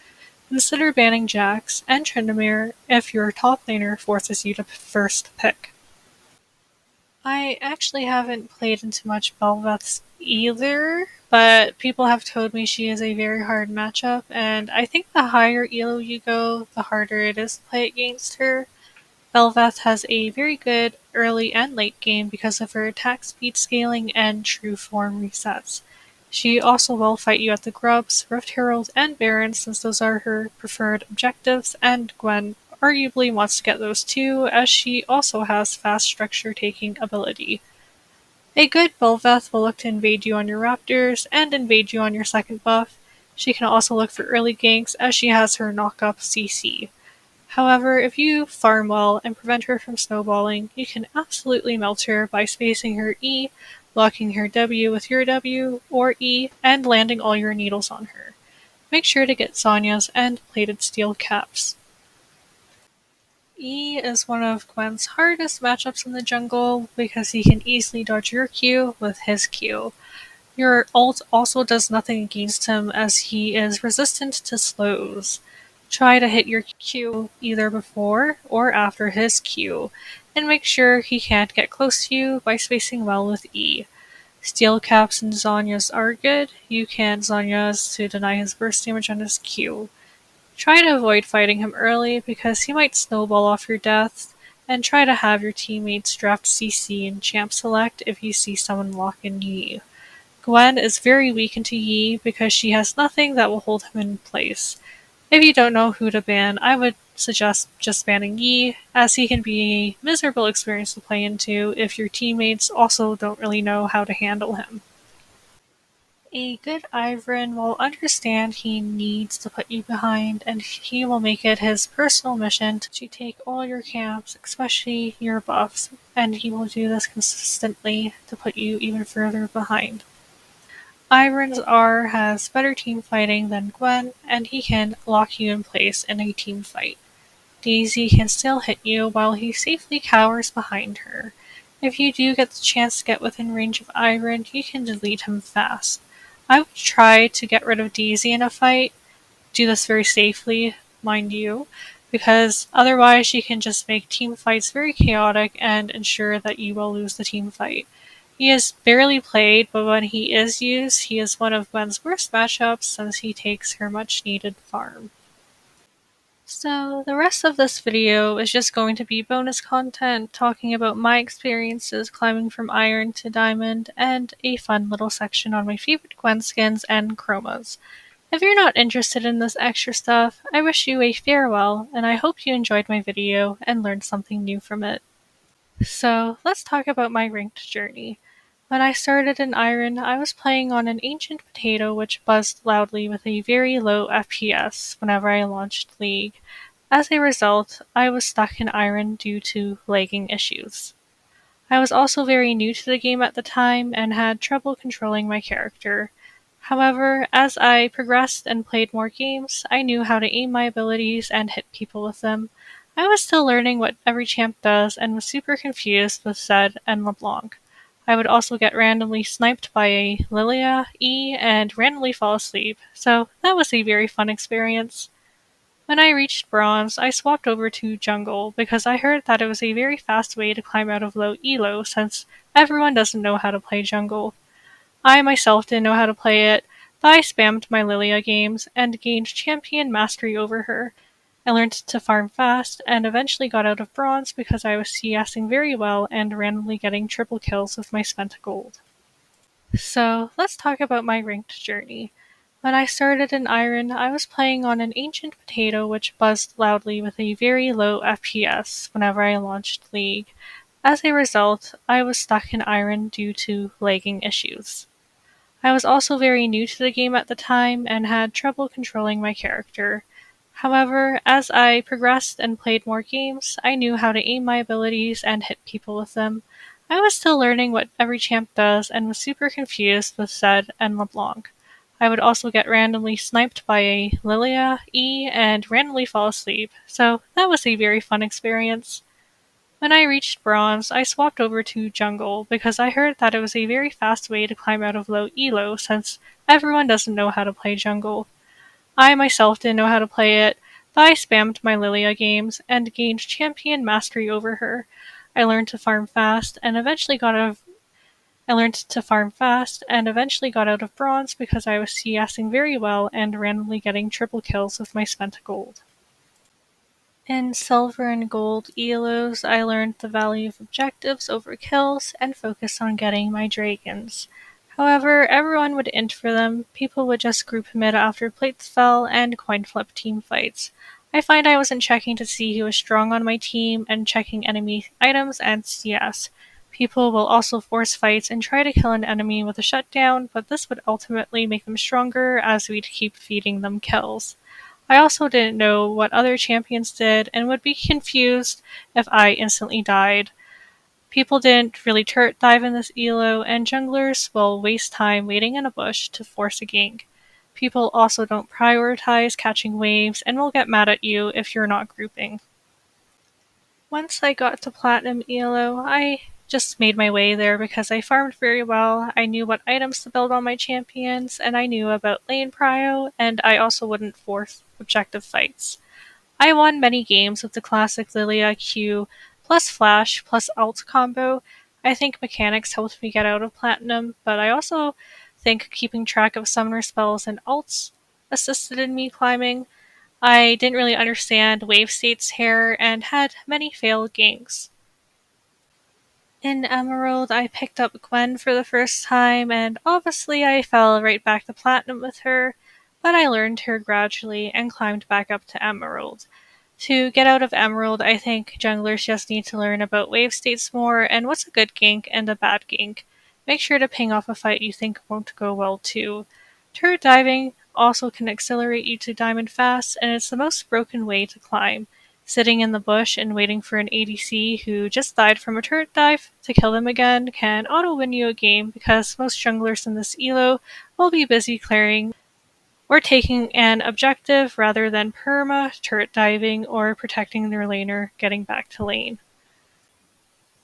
Consider banning Jax and Tryndamere if your top laner forces you to first pick. I actually haven't played into much Bel'Veth's either, but people have told me she is a very hard matchup, and I think the higher elo you go, the harder it is to play against her. Bel'Veth has a very good early and late game because of her attack speed scaling and true form resets. She also will fight you at the Grubs, Rift Herald, and Baron since those are her preferred objectives, and Gwen arguably wants to get those too, as she also has fast structure taking ability. A good Bel'Veth will look to invade you on your Raptors and invade you on your second buff. She can also look for early ganks as she has her knock-up CC. However, if you farm well and prevent her from snowballing, you can absolutely melt her by spacing her E, blocking her W with your W or E, and landing all your needles on her. Make sure to get Zhonya's and plated steel caps. E is one of Gwen's hardest matchups in the jungle because he can easily dodge your Q with his Q. Your ult also does nothing against him as he is resistant to slows. Try to hit your Q either before or after his Q, and make sure he can't get close to you by spacing well with E. Steel caps and Zhonya's are good. You can Zhonya's to deny his burst damage on his Q. Try to avoid fighting him early because he might snowball off your death, and try to have your teammates draft CC and champ select if you see someone lock in Yi. Gwen is very weak into Yi because she has nothing that will hold him in place. If you don't know who to ban, I would suggest just banning Yi, as he can be a miserable experience to play into if your teammates also don't really know how to handle him. A good Ivern will understand he needs to put you behind, and he will make it his personal mission to take all your camps, especially your buffs, and he will do this consistently to put you even further behind. Ivern's R has better team fighting than Gwen, and he can lock you in place in a team fight. Daisy can still hit you while he safely cowers behind her. If you do get the chance to get within range of Ivern, you can delete him fast. I would try to get rid of Daisy in a fight, do this very safely, mind you, because otherwise she can just make team fights very chaotic and ensure that you will lose the team fight. He is barely played, but when he is used, he is one of Gwen's worst matchups since he takes her much needed farm. So the rest of this video is just going to be bonus content talking about my experiences climbing from Iron to Diamond and a fun little section on my favorite Gwen skins and chromas. If you're not interested in this extra stuff, I wish you a farewell and I hope you enjoyed my video and learned something new from it. So let's talk about my ranked journey. When I started in Iron, I was playing on an ancient potato which buzzed loudly with a very low FPS whenever I launched League. As a result, I was stuck in Iron due to lagging issues. I was also very new to the game at the time and had trouble controlling my character. However, as I progressed and played more games, I knew how to aim my abilities and hit people with them. I was still learning what every champ does and was super confused with Zed and LeBlanc. I would also get randomly sniped by a Lilia, E, and randomly fall asleep, so that was a very fun experience. When I reached bronze, I swapped over to jungle because I heard that it was a very fast way to climb out of low elo since everyone doesn't know how to play jungle. I myself didn't know how to play it, but I spammed my Lilia games and gained champion mastery over her. I learned to farm fast and eventually got out of bronze because I was CSing very well and randomly getting triple kills with my spent gold. So, let's talk about my ranked journey. When I started in Iron, I was playing on an ancient potato which buzzed loudly with a very low FPS whenever I launched League. As a result, I was stuck in Iron due to lagging issues. I was also very new to the game at the time and had trouble controlling my character. However, as I progressed and played more games, I knew how to aim my abilities and hit people with them. I was still learning what every champ does and was super confused with Zed and LeBlanc. I would also get randomly sniped by a Lilia, E, and randomly fall asleep, so that was a very fun experience. When I reached bronze, I swapped over to jungle because I heard that it was a very fast way to climb out of low elo since everyone doesn't know how to play jungle. I myself didn't know how to play it, but I spammed my Lilia games and gained champion mastery over her. I learned to farm fast and eventually got out of bronze because I was CSing very well and randomly getting triple kills with my spent gold. In silver and gold elos, I learned the value of objectives over kills and focused on getting my dragons. However, everyone would int for them, people would just group mid after plates fell, and coin flip team fights. I find I wasn't checking to see who was strong on my team and checking enemy items and CS. People will also force fights and try to kill an enemy with a shutdown, but this would ultimately make them stronger as we'd keep feeding them kills. I also didn't know what other champions did and would be confused if I instantly died. People didn't really turret dive in this elo, and junglers will waste time waiting in a bush to force a gank. People also don't prioritize catching waves and will get mad at you if you're not grouping. Once I got to Platinum Elo, I just made my way there because I farmed very well, I knew what items to build on my champions, and I knew about lane prio, and I also wouldn't force objective fights. I won many games with the classic Lilia Q plus Flash plus Alt combo. I think mechanics helped me get out of Platinum, but I also think keeping track of summoner spells and alts assisted in me climbing. I didn't really understand wave state's hair and had many failed ganks. In Emerald, I picked up Gwen for the first time, and obviously I fell right back to Platinum with her, but I learned her gradually and climbed back up to Emerald. To get out of Emerald, I think junglers just need to learn about wave states more and what's a good gank and a bad gank. Make sure to ping off a fight you think won't go well too. Turret diving also can accelerate you to diamond fast, and it's the most broken way to climb. Sitting in the bush and waiting for an ADC who just died from a turret dive to kill them again can auto-win you a game because most junglers in this elo will be busy clearing or taking an objective rather than perma, turret diving, or protecting their laner getting back to lane.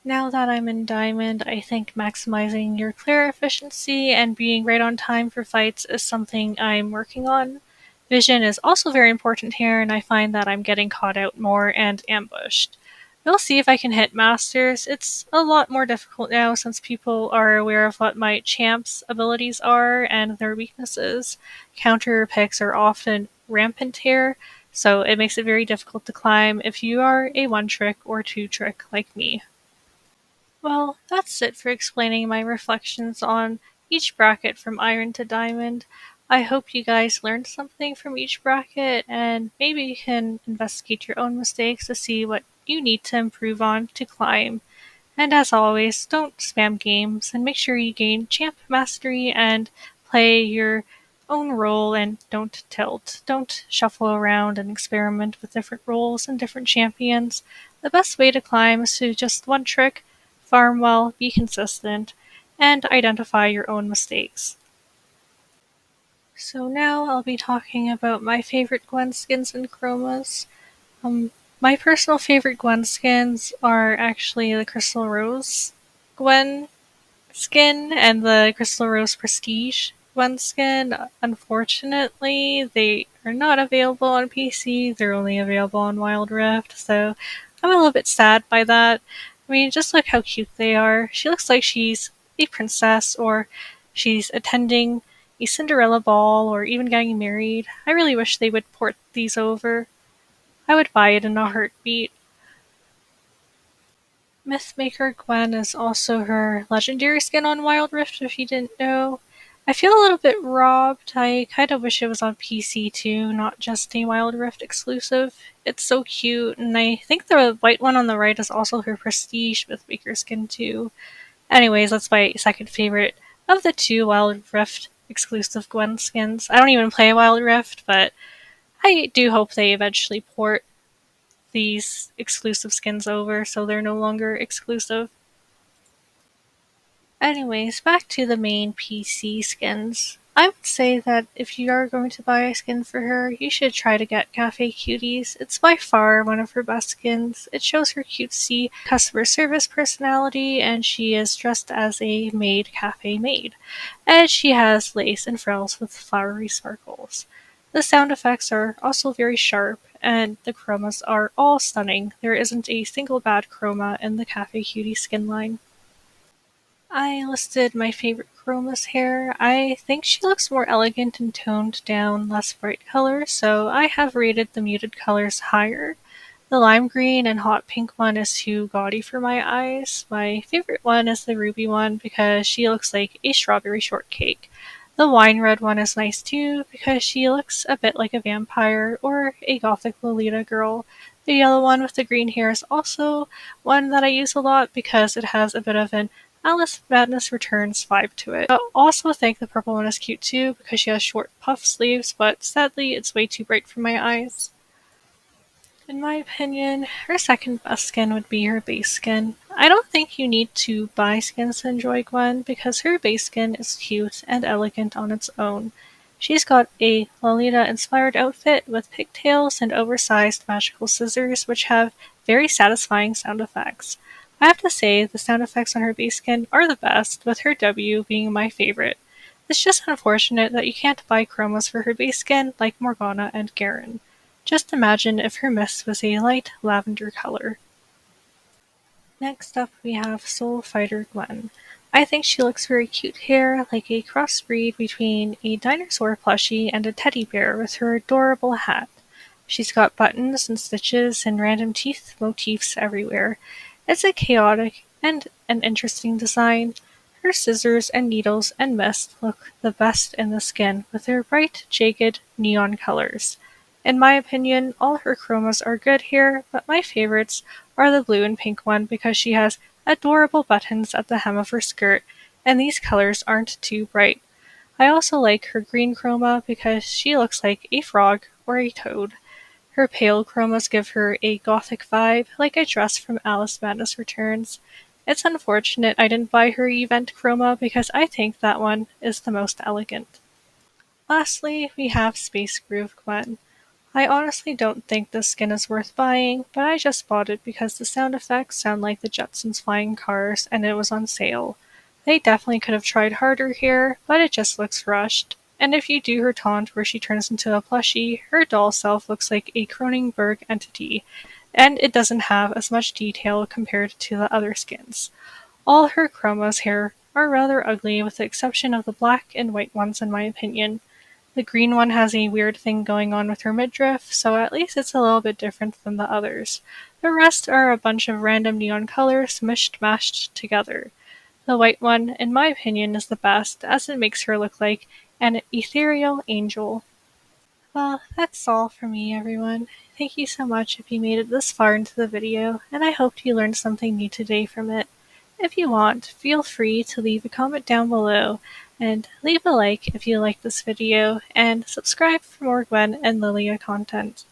Now that I'm in Diamond, I think maximizing your clear efficiency and being right on time for fights is something I'm working on. Vision is also very important here, and I find that I'm getting caught out more and ambushed. We'll see if I can hit Masters. It's a lot more difficult now since people are aware of what my champ's abilities are and their weaknesses. Counter picks are often rampant here, so it makes it very difficult to climb if you are a one-trick or two-trick like me. Well, that's it for explaining my reflections on each bracket from Iron to Diamond. I hope you guys learned something from each bracket, and maybe you can investigate your own mistakes to see what you need to improve on to climb. And as always, don't spam games, and make sure you gain champ mastery and play your own role and don't tilt. Don't shuffle around and experiment with different roles and different champions. The best way to climb is to just one trick, farm well, be consistent, and identify your own mistakes. So now I'll be talking about my favorite Gwen skins and chromas. Um, my personal favorite Gwen skins are actually the Crystal Rose Gwen skin and the Crystal Rose Prestige Gwen skin. Unfortunately, they are not available on PC. They're only available on Wild Rift, so I'm a little bit sad by that. I mean, just look how cute they are. She looks like she's a princess, or she's attending a Cinderella ball, or even getting married. I really wish they would port these over. I would buy it in a heartbeat. Mythmaker Gwen is also her legendary skin on Wild Rift, if you didn't know. I feel a little bit robbed. I kind of wish it was on PC too, not just a Wild Rift exclusive. It's so cute, and I think the white one on the right is also her prestige Mythmaker skin too. Anyways, that's my second favorite of the two Wild Rift exclusive Gwen skins. I don't even play Wild Rift, but I do hope they eventually port these exclusive skins over so they're no longer exclusive. Anyways, back to the main PC skins. I would say that if you are going to buy a skin for her, you should try to get Cafe Cuties. It's by far one of her best skins. It shows her cutesy customer service personality, and she is dressed as a cafe maid. And she has lace and frills with flowery sparkles. The sound effects are also very sharp, and the chromas are all stunning. There isn't a single bad chroma in the Cafe Cutie skin line. I listed my favorite chromas here. I think she looks more elegant and toned down, less bright colors, so I have rated the muted colors higher. The lime green and hot pink one is too gaudy for my eyes. My favorite one is the ruby one because she looks like a strawberry shortcake. The wine red one is nice too because she looks a bit like a vampire or a gothic Lolita girl. The yellow one with the green hair is also one that I use a lot because it has a bit of an Alice Madness Returns vibe to it. I also think the purple one is cute too because she has short puff sleeves, but sadly it's way too bright for my eyes. In my opinion, her second best skin would be her base skin. I don't think you need to buy skins to enjoy Gwen because her base skin is cute and elegant on its own. She's got a Lolita-inspired outfit with pigtails and oversized magical scissors which have very satisfying sound effects. I have to say, the sound effects on her base skin are the best, with her W being my favorite. It's just unfortunate that you can't buy chromas for her base skin like Morgana and Garen. Just imagine if her mist was a light lavender color. Next up we have Soul Fighter Gwen. I think she looks very cute here, like a crossbreed between a dinosaur plushie and a teddy bear with her adorable hat. She's got buttons and stitches and random teeth motifs everywhere. It's a chaotic and an interesting design. Her scissors and needles and mist look the best in the skin with their bright, jagged neon colors. In my opinion, all her chromas are good here, but my favorites are the blue and pink one because she has adorable buttons at the hem of her skirt, and these colors aren't too bright. I also like her green chroma because she looks like a frog or a toad. Her pale chromas give her a gothic vibe, like a dress from Alice Madness Returns. It's unfortunate I didn't buy her event chroma because I think that one is the most elegant. Lastly, we have Space Groove Gwen. I honestly don't think this skin is worth buying, but I just bought it because the sound effects sound like the Jetsons flying cars and it was on sale. They definitely could have tried harder here, but it just looks rushed. And if you do her taunt where she turns into a plushie, her doll self looks like a Cronenberg entity, and it doesn't have as much detail compared to the other skins. All her chromas here are rather ugly with the exception of the black and white ones in my opinion. The green one has a weird thing going on with her midriff, so at least it's a little bit different than the others. The rest are a bunch of random neon colors mashed together. The white one, in my opinion, is the best, as it makes her look like an ethereal angel. Well, that's all for me, everyone. Thank you so much if you made it this far into the video, and I hope you learned something new today from it. If you want, feel free to leave a comment down below, and leave a like if you liked this video, and subscribe for more Gwen and Lilia content.